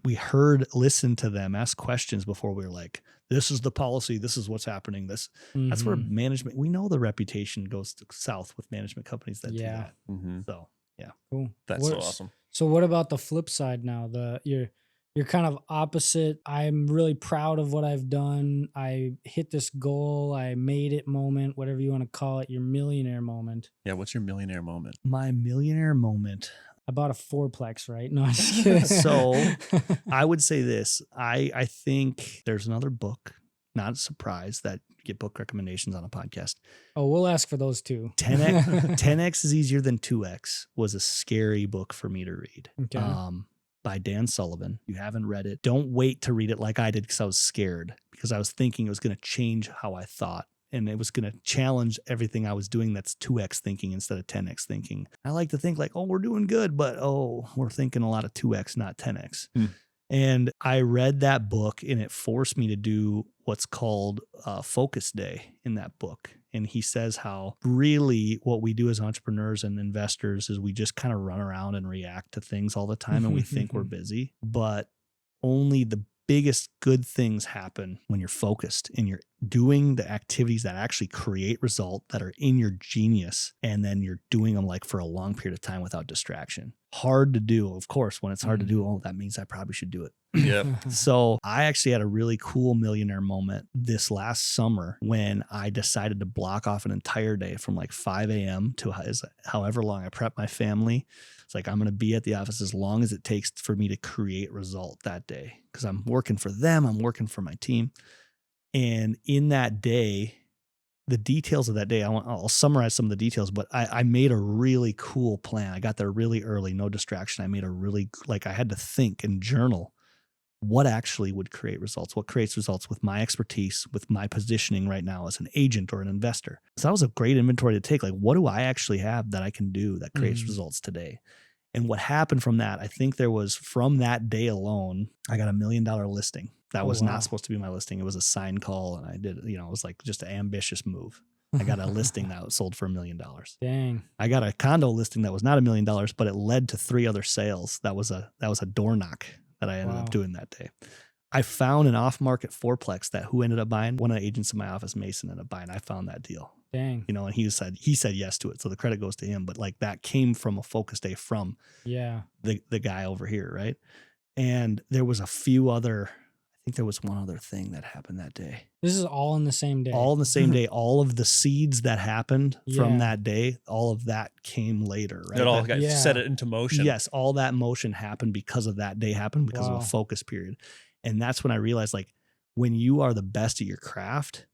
listened to them, asked questions before we were like, this is the policy, this is what's happening. That's where management, we know the reputation goes south with management companies that do that. So yeah. Cool. That's so awesome. So what about the flip side now? You're kind of opposite. I'm really proud of what I've done. I hit this goal. I made it moment, whatever you want to call it, your millionaire moment. Yeah. What's your millionaire moment? My millionaire moment. I bought a 4plex, right? No, I'm just kidding. So I would say this. I think there's another book, not a surprise that you get book recommendations on a podcast. Oh, we'll ask for those too. 10X is easier than 2X was a scary book for me to read. Okay. By Dan Sullivan. You haven't read it, don't wait to read it like I did, because I was scared, because I was thinking it was going to change how I thought, and it was going to challenge everything I was doing that's 2X thinking instead of 10X thinking. I like to think like, oh, we're doing good, but we're thinking a lot of 2X, not 10X. And I read that book, and it forced me to do what's called focus day in that book. And he says how really what we do as entrepreneurs and investors is we just kind of run around and react to things all the time, and we think we're busy, but only the biggest good things happen when you're focused and you're doing the activities that actually create result, that are in your genius, and then you're doing them like for a long period of time without distraction. Hard to do, of course. When it's hard to do, that means I probably should do it. Yep. So I actually had a really cool millionaire moment this last summer when I decided to block off an entire day from like 5 a.m. to however long I prep my family. It's like, I'm going to be at the office as long as it takes for me to create result that day, because I'm working for them. I'm working for my team. And in that day, the details of that day, I'll summarize some of the details, but I made a really cool plan. I got there really early, no distraction. I made I had to think and journal what actually would create results, what creates results with my expertise, with my positioning right now as an agent or an investor. So that was a great inventory to take. Like, what do I actually have that I can do that creates results today? And what happened from that, I think there was, from that day alone, I got $1 million listing. That was not supposed to be my listing. It was a sign call, and I did, it was like just an ambitious move. I got a listing that was sold for $1 million. Dang. I got a condo listing that was not $1 million, but it led to 3 other sales. That was a door knock that I ended up doing that day. I found an off-market 4plex that who ended up buying? One of the agents in my office, Mason, ended up buying. I found that deal. Dang. And he said yes to it. So the credit goes to him. But like that came from a focus day from the guy over here, right? And there was a few other, I think there was one other thing that happened that day. This is all in the same day. All in the same day. All of the seeds that happened from that day, all of that came later, right? It all got set it into motion. Yes, all that motion happened because of that day happened because of a focus period. And that's when I realized, like, when you are the best at your craft,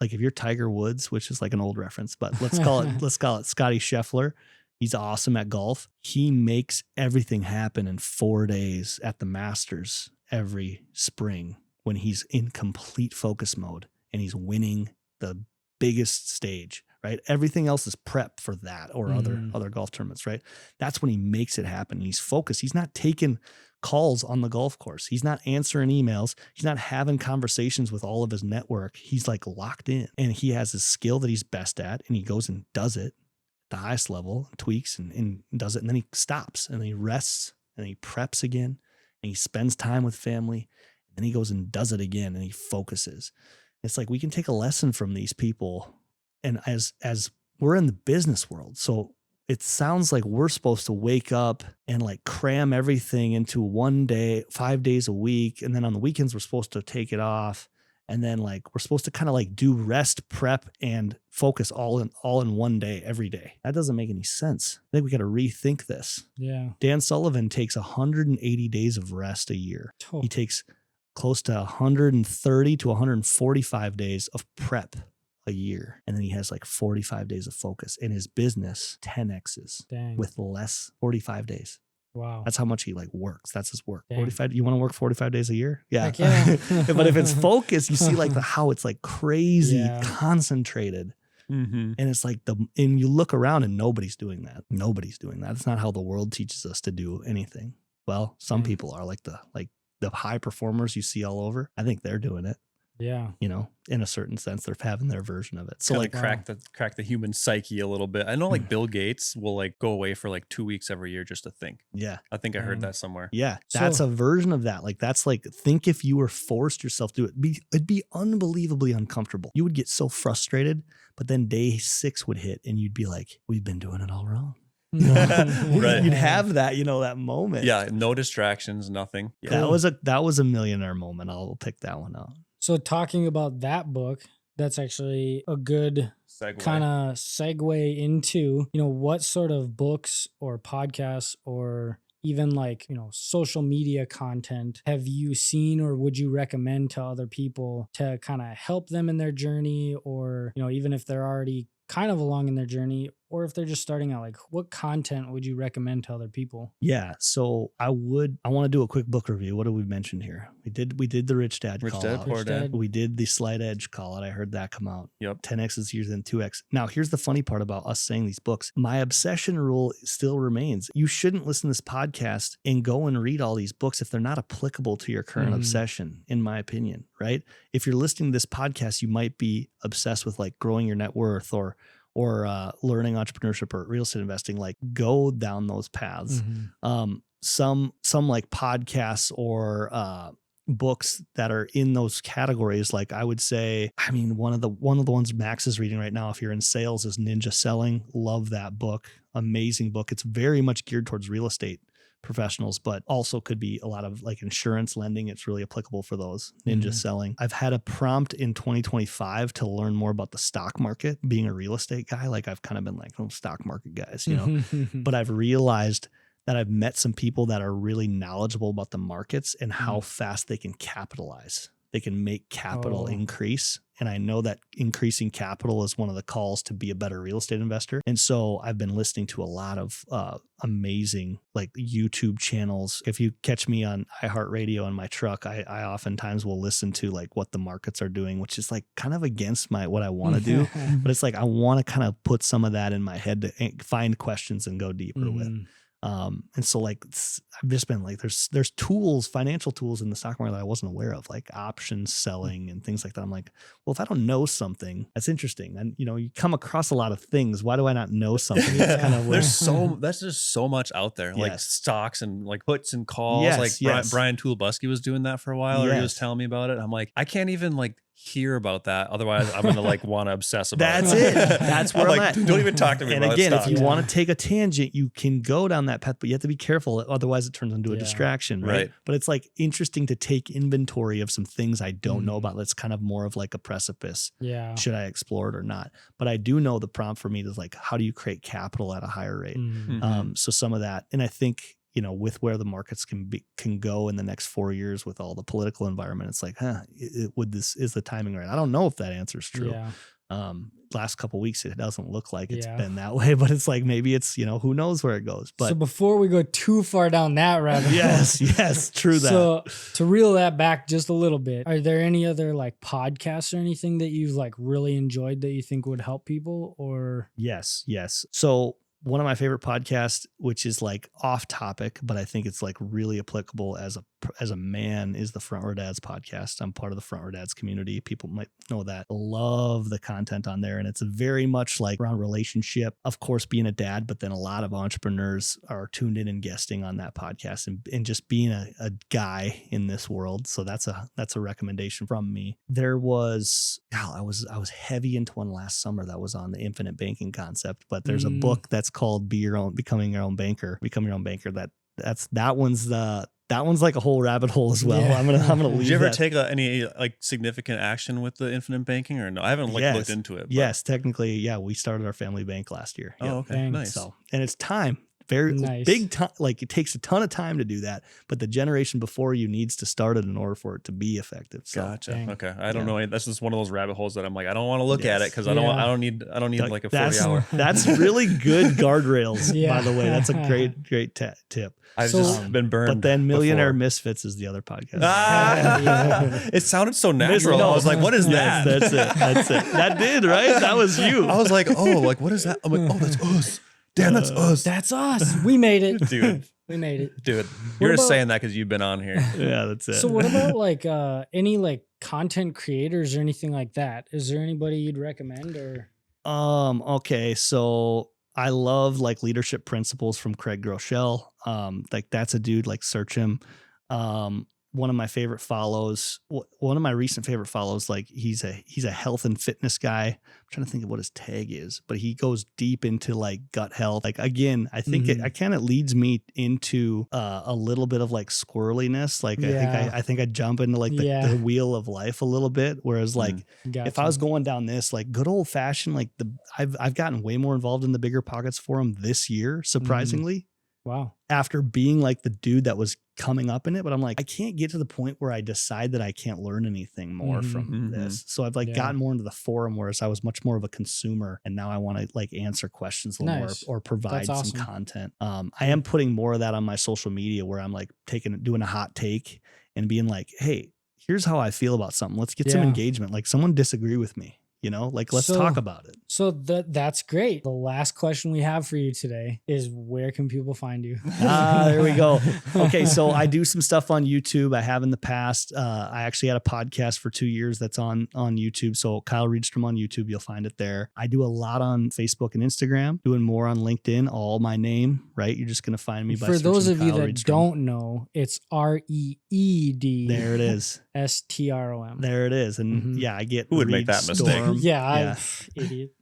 like if you're Tiger Woods, which is like an old reference, but let's call it Scotty Scheffler. He's awesome at golf. He makes everything happen in 4 days at the Masters every spring when he's in complete focus mode and he's winning the biggest stage, right? Everything else is prep for that or other golf tournaments, right? That's when he makes it happen. He's focused. He's not taking calls on the golf course. He's not answering emails. He's not having conversations with all of his network. He's like locked in, and he has his skill that he's best at, and he goes and does it the highest level, tweaks and does it. And then he stops and then he rests and he preps again and he spends time with family. And then he goes and does it again and he focuses. It's like we can take a lesson from these people. And as we're in the business world, so it sounds like we're supposed to wake up and like cram everything into one day, 5 days a week. And then on the weekends, we're supposed to take it off. And then like, we're supposed to kind of like do rest, prep, and focus all in one day, every day. That doesn't make any sense. I think we got to rethink this. Yeah. Dan Sullivan takes 180 days of rest a year. Oh. He takes close to 130 to 145 days of prep a year. And then he has like 45 days of focus in his business, 10X's with less 45 days. Wow. That's how much he like works. That's his work. Dang. 45. You want to work 45 days a year? Yeah. Heck yeah. But if it's focus, you see like how it's like crazy concentrated. Mm-hmm. And it's like and you look around and nobody's doing that. Nobody's doing that. It's not how the world teaches us to do anything. Well, some people are like the high performers you see all over. I think they're doing it. Yeah. You know, in a certain sense, they're having their version of it. So kinda like crack the human psyche a little bit. I know like Bill Gates will like go away for like 2 weeks every year just to think. Yeah. I think I heard that somewhere. Yeah. That's a version of that. Like that's like, think if you were forced yourself to do it, it'd be unbelievably uncomfortable. You would get so frustrated, but then day 6 would hit and you'd be like, we've been doing it all wrong. Right. You'd have that, you know, that moment. Yeah. No distractions, nothing. Yeah. That was a millionaire moment. I'll pick that one out. So talking about that book, that's actually a good kind of segue into, you know, what sort of books or podcasts or even like, you know, social media content have you seen or would you recommend to other people to kind of help them in their journey, or, you know, even if they're already kind of along in their journey, or if they're just starting out, like what content would you recommend to other people? Yeah. So I want to do a quick book review. What did we mention here? We did the Rich Dad call out. Poor Dad. We did the Slight Edge call out. I heard that come out. Yep. 10X is here than 2X. Now, here's the funny part about us saying these books. My obsession rule still remains. You shouldn't listen to this podcast and go and read all these books if they're not applicable to your current obsession, in my opinion, right? If you're listening to this podcast, you might be obsessed with like growing your net worth or learning entrepreneurship or real estate investing. Like go down those paths. Some like podcasts or books that are in those categories. Like I would say, I mean, one of the ones Max is reading right now, if you're in sales, is Ninja Selling. Love that book. Amazing book. It's very much geared towards real estate professionals, but also could be a lot of like insurance lending. It's really applicable for those. Ninja Selling. I've had a prompt in 2025 to learn more about the stock market. Being a real estate guy, like I've kind of been like, oh, stock market guys, you know, but I've realized that I've met some people that are really knowledgeable about the markets and how fast they can capitalize. They can make capital increase. And I know that increasing capital is one of the calls to be a better real estate investor. And so I've been listening to a lot of amazing like YouTube channels. If you catch me on iHeartRadio in my truck, I oftentimes will listen to like what the markets are doing, which is like kind of against what I want to do. But it's like I want to kind of put some of that in my head to find questions and go deeper with. And so like I've just been like there's tools, financial tools in the stock market that I wasn't aware of, like options selling and things like that. I'm like, well, if I don't know something, that's interesting. And you know, you come across a lot of things. Why do I not know something? It's kind of that's just so much out there, like stocks and like puts and calls. Brian Toolbusky was doing that for a while, or he was telling me about it. I'm like, I can't even like hear about that. Otherwise, I'm gonna like want to obsess about That's it. That's where I'm like, at. Don't even talk to me and about again, stocks. if you want to take a tangent, you can go down that path, but you have to be careful. Otherwise, it turns into a distraction, right? But it's like interesting to take inventory of some things I don't know about. That's kind of more of like a precipice. Yeah. Should I explore it or not? But I do know the prompt for me is like, how do you create capital at a higher rate? So some of that, and I think, you know, with where the markets can go in the next 4 years with all the political environment, it's like, is the timing right? I don't know if that answer is true. Yeah. Last couple of weeks, it doesn't look like it's been that way, but it's like, maybe it's, you know, who knows where it goes. But so before we go too far down that rabbit hole. Yes, true that. So to reel that back just a little bit, are there any other like podcasts or anything that you've like really enjoyed that you think would help people, or? Yes. So one of my favorite podcasts, which is like off topic, but I think it's like really applicable as a man, is the Front Row Dads podcast. I'm part of the Front Row Dads community. People might know that. Love the content on there. And it's very much like around relationship, of course, being a dad, but then a lot of entrepreneurs are tuned in and guesting on that podcast and just being a guy in this world. So that's a recommendation from me. There was, I was heavy into one last summer that was on the infinite banking concept, but there's a book that's called Becoming Your Own Banker. That one's like a whole rabbit hole as well. Yeah. I'm gonna leave. Did you ever take any like significant action with the infinite banking or no? I haven't looked into it. But. Yes, technically, yeah. We started our family bank last year. Oh, okay, nice. So, and it's time. Very nice. Big time. Like it takes a ton of time to do that, but the generation before you needs to start it in order for it to be effective. So, gotcha. Dang. Okay. I don't know. That's just one of those rabbit holes that I'm like, I don't want to look at it because I don't need like a 40 hour. That's really good guardrails, by the way. That's a great tip. I've just been burned. But then Millionaire Misfits is the other podcast. It sounded so natural. I was like, what is that? That's it. That did, right? That was you. I was like, oh, like what is that? I'm like, oh, that's us. Damn, that's us. That's us. We made it. Dude. We made it. Dude, you're just saying that because you've been on here. Yeah, that's it. So what about like any like content creators or anything like that? Is there anybody you'd recommend or? Okay. So I love like leadership principles from Craig Groeschel. Like that's a dude, like search him. One of my favorite follows, one of my recent favorite follows, like he's a health and fitness guy. I'm trying to think of what his tag is, but he goes deep into like gut health. Like again, I think it kind of leads me into a little bit of like squirreliness. Like I think I jump into like the wheel of life a little bit. Whereas like if I was going down this like good old fashioned, like I've gotten way more involved in the Bigger Pockets Forum this year, surprisingly. Wow. After being like the dude that was coming up in it, but I'm like, I can't get to the point where I decide that I can't learn anything more from this. So I've like gotten more into the forum, whereas I was much more of a consumer, and now I want to like answer questions a little more or provide some content. I am putting more of that on my social media where I'm like doing a hot take and being like, hey, here's how I feel about something. Let's get some engagement. Like someone disagree with me. You know, like let's talk about it. So that's great. The last question we have for you today is where can people find you? There we go. Okay. So I do some stuff on YouTube. I have in the past. I actually had a podcast for 2 years that's on YouTube. So Kyle Reedstrom on YouTube, you'll find it there. I do a lot on Facebook and Instagram, doing more on LinkedIn, all my name, right? You're just going to find me by For those of Kyle you that Reedstrom. Don't know, it's REED. There it is. STROM. There it is. And I get who would make that mistake? Yeah. Idiot.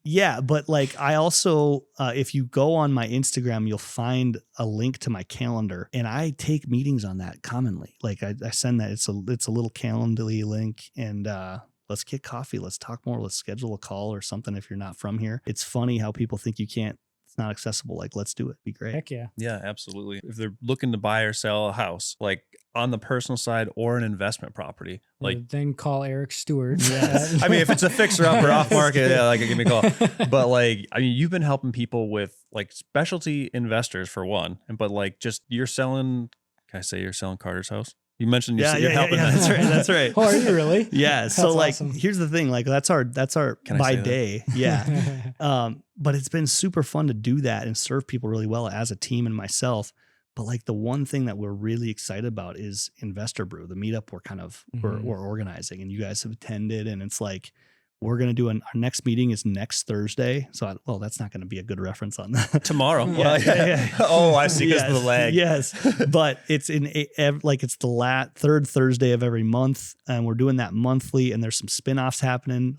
Yeah, but like I also, if you go on my Instagram, you'll find a link to my calendar, and I take meetings on that commonly. Like I send that. It's a little Calendly link, and let's get coffee. Let's talk more. Let's schedule a call or something if you're not from here. It's funny how people think you can't. It's not accessible. Like, let's do it. Be great. Heck yeah. Yeah, absolutely. If they're looking to buy or sell a house, like on the personal side or an investment property, like then call Eric Stewart. Yes. I mean, if it's a fixer up or off market, like give me a call. But like, I mean, you've been helping people with like specialty investors for one, but like just you're selling. Can I say you're selling Carter's house? You mentioned you're helping. Yeah, that's right. Oh, are you really? Yeah. That's so like, awesome. Here's the thing. Like that's our by day. Yeah. But it's been super fun to do that and serve people really well as a team and myself. But like the one thing that we're really excited about is Investor Brew, the meetup we're organizing, and you guys have attended, and it's like, we're going to do our next meeting is next Thursday. So, that's not going to be a good reference on that. Tomorrow. Oh, I see. Because of the lag. Yes. But it's it's the third Thursday of every month. And we're doing that monthly. And there's some spinoffs happening.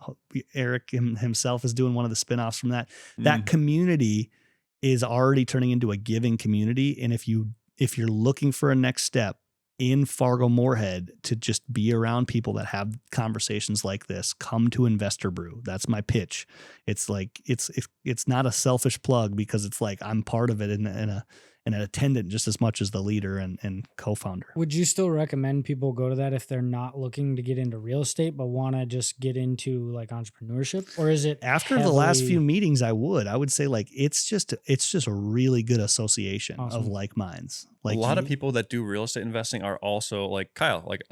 Eric himself is doing one of the spinoffs from that. That community is already turning into a giving community. And if you're looking for a next step in Fargo-Moorhead to just be around people that have conversations like this, come to Investor Brew. That's my pitch. It's like, it's not a selfish plug because it's like, I'm part of it and an attendant just as much as the leader and co-founder. Would you still recommend people go to that if they're not looking to get into real estate, but want to just get into like entrepreneurship? Or is it after the last few meetings? I would say like, it's just a really good association of like minds. Like a lot of people that do real estate investing are also like Kyle, like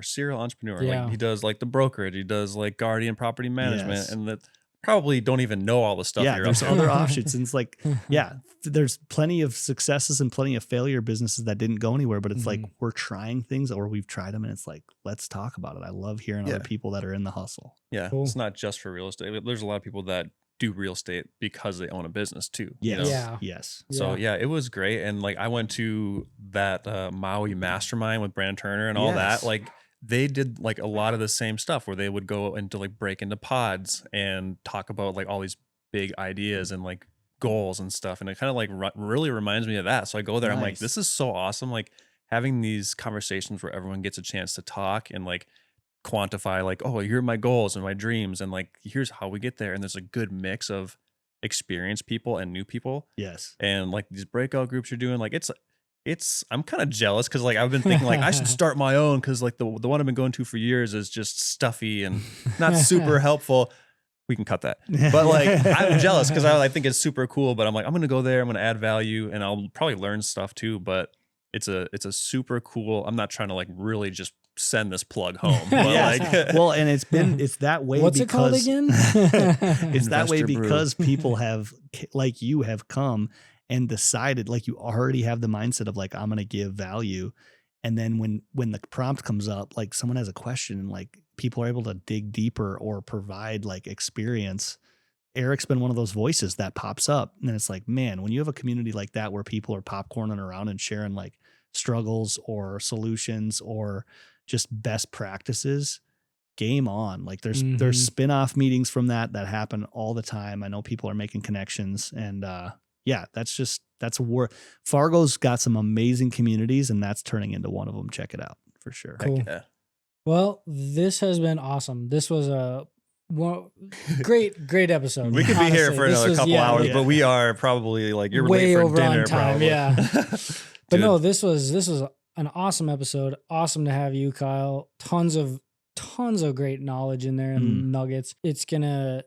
serial entrepreneur. Yeah. Like he does like the brokerage, he does like Guardian property management, and that probably don't even know all the stuff Yeah, you're there's up to. other offshoots. And it's like, yeah, there's plenty of successes and plenty of failure businesses that didn't go anywhere, but it's like we're trying things or we've tried them and it's like, let's talk about it. I love hearing other people that are in the hustle. Yeah. Cool. It's not just for real estate. There's a lot of people that do real estate because they own a business too. Yes. You know? Yeah. Yes. So yeah, it was great. And like I went to that Maui mastermind with Brandon Turner and all that. Like they did like a lot of the same stuff where they would go into like break into pods and talk about like all these big ideas and like goals and stuff. And it kind of like really reminds me of that. So I go there, I'm like, this is so awesome. Like having these conversations where everyone gets a chance to talk and like quantify like, oh, here are my goals and my dreams. And like, here's how we get there. And there's a good mix of experienced people and new people. Yes. And like these breakout groups you're doing, like I'm kind of jealous because like I've been thinking like I should start my own because like the one I've been going to for years is just stuffy and not super helpful. We can cut that. But like I'm jealous because I think it's super cool. But I'm like, I'm gonna go there, I'm gonna add value, and I'll probably learn stuff too. But it's a super cool. I'm not trying to like really just send this plug home. But like, well, and it's that way. What's because, it called again? It's that way Investor Brew. because people have like you have come and decided like you already have the mindset of like I'm gonna give value, and then when the prompt comes up, like someone has a question and like people are able to dig deeper or provide like experience. Eric's been one of those voices that pops up, and then it's like, man, when you have a community like that where people are popcorning around and sharing like struggles or solutions or just best practices, game on. Like there's spin-off meetings from that happen all the time. I know people are making connections, and yeah, that's where Fargo's got some amazing communities, and that's turning into one of them. Check it out for sure. Cool. yeah. Well, this has been awesome. This was a great episode. We could be here honestly. for This another was- couple yeah, hours, yeah. but we are probably like you're way late for over dinner, on time. probably. Yeah. But Dude. no, this was an awesome episode. Awesome to have you, Kyle. Tons of great knowledge in there and nuggets. It's gonna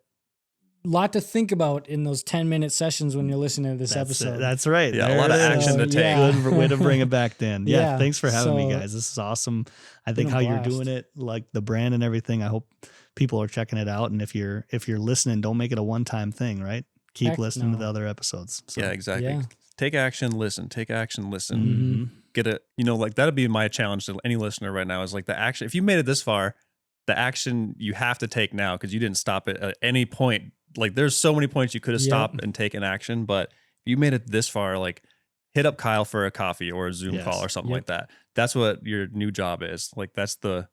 lot to think about in those 10-minute sessions when you're listening to this episode. That's right. Yeah, There a lot of it is. action to take. Yeah. Good way to bring it back, Dan. Yeah, Yeah, thanks for having me, so- guys. This is awesome. I think Been a how you're blast. doing it, like the brand and everything. I hope people are checking it out. And if you're listening, don't make it a one-time thing, right? Keep Heck listening to no. the other episodes. So, Yeah, exactly. Yeah. Take action, listen. Take action, listen. Mhm. Get it. You know, like that'd be my challenge to any listener right now is like the action. If you made it this far, the action you have to take now because you didn't stop it at any point. Like there's so many points you could have Yep. stopped and taken action, but if you made it this far, like hit up Kyle for a coffee or a Zoom Yes. call or something Yep. like that. That's what your new job is. Like that's the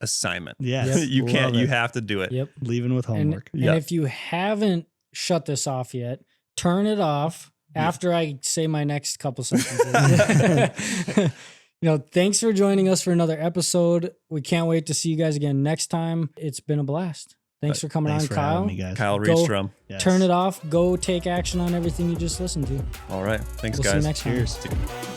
assignment. Yeah, Yep. You can't. Love You it. have to do it. Yep. Leaving with And, homework. and Yeah. if you haven't shut this off yet, turn it off after I say my next couple sentences. Thanks for joining us for another episode. We can't wait to see you guys again next time. It's been a blast. Thanks for coming Thanks on, for Kyle. having me, guys. Kyle Go- Reedstrom. Yes. Turn it off. Go take action on everything you just listened to. All right. Thanks, We'll see guys. you next time. Cheers. See you.